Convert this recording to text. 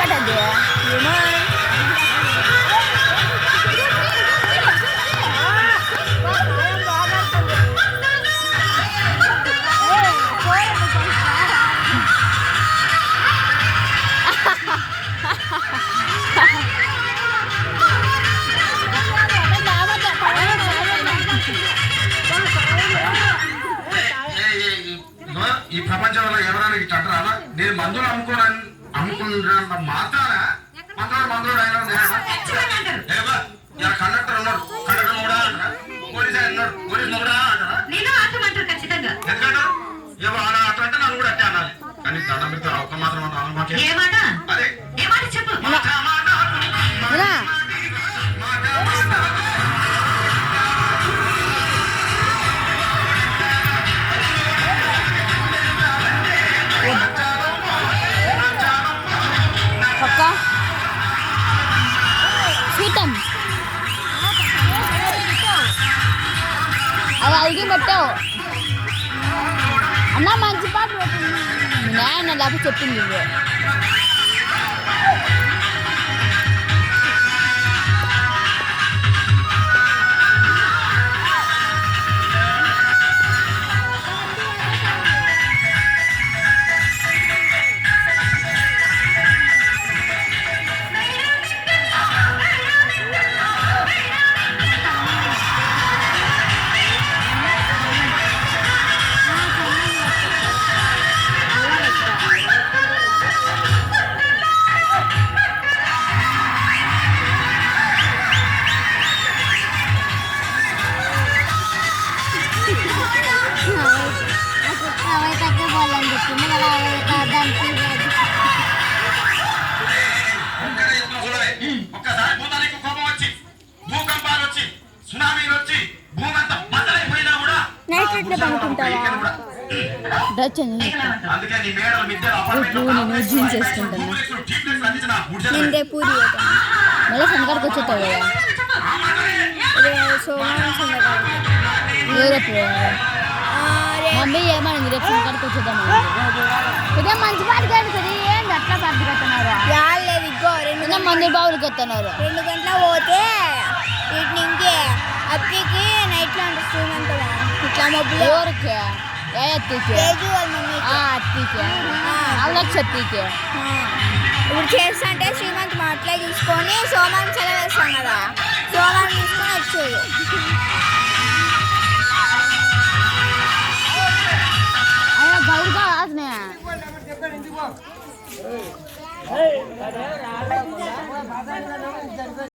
పట్టద్దు ఈ ప్రపంచంలో ఎవరైనా ఇట్లా అంటారా? నేను మందులు అమ్ముకున్న మాత్రాన మందులు ఇలా కండక్టర్ ఉన్నాడు, కండక్టర్ కూడా అంటారా? పోలీసు ఆయన ఉన్నాడు, పోలీసు కూడా అంటారా? ఎందుకంటారు? ఎవరు అలా అట్లా అంటే నన్ను కూడా అట్టే అనాలి. కానీ దండం పెడితే ఒక్క మాత్రం అదే స్వీటం అది అడిగి పెట్టావు అన్న మంచి పాట పెట్టింది నాయన లేకపోతే చెప్పింది నువ్వు ఒక్కసారి భూతానికి కోపం వచ్చి భూకంపాలు వచ్చి సునామీలు వచ్చి భూమి అంతా బద్దలైపోయినా కూడా అందుకే నీ మేడలు మిద్దెలు మళ్ళీ సందకాడికి వచ్చేస్తావు కదా రేపు మమ్మీ ఏమైంది రేపు సందకాడికి వచ్చేద్దాం ఇదే మంచి పాట కాదు కదా ఏంటి అట్లా పాట కడుతున్నారు లేదు ఇంకో 2 మంది బావులకి వస్తున్నారు 2 గంటల పోతే ఈవినింగ్కి అప్పికి నైట్లో అంటే శ్రీమంతగా ఇట్లా మబ్బులు ఎవరికి ఏ అత్తికి అత్తికి అల్లకి ఇప్పుడు చేస్తా అంటే శ్రీమంత్ మాటలే తీసుకొని సోమాన్ సెలవు వేస్తాం కదా సోమాన్ తీసుకొని వచ్చేది అయ్యా గౌరవ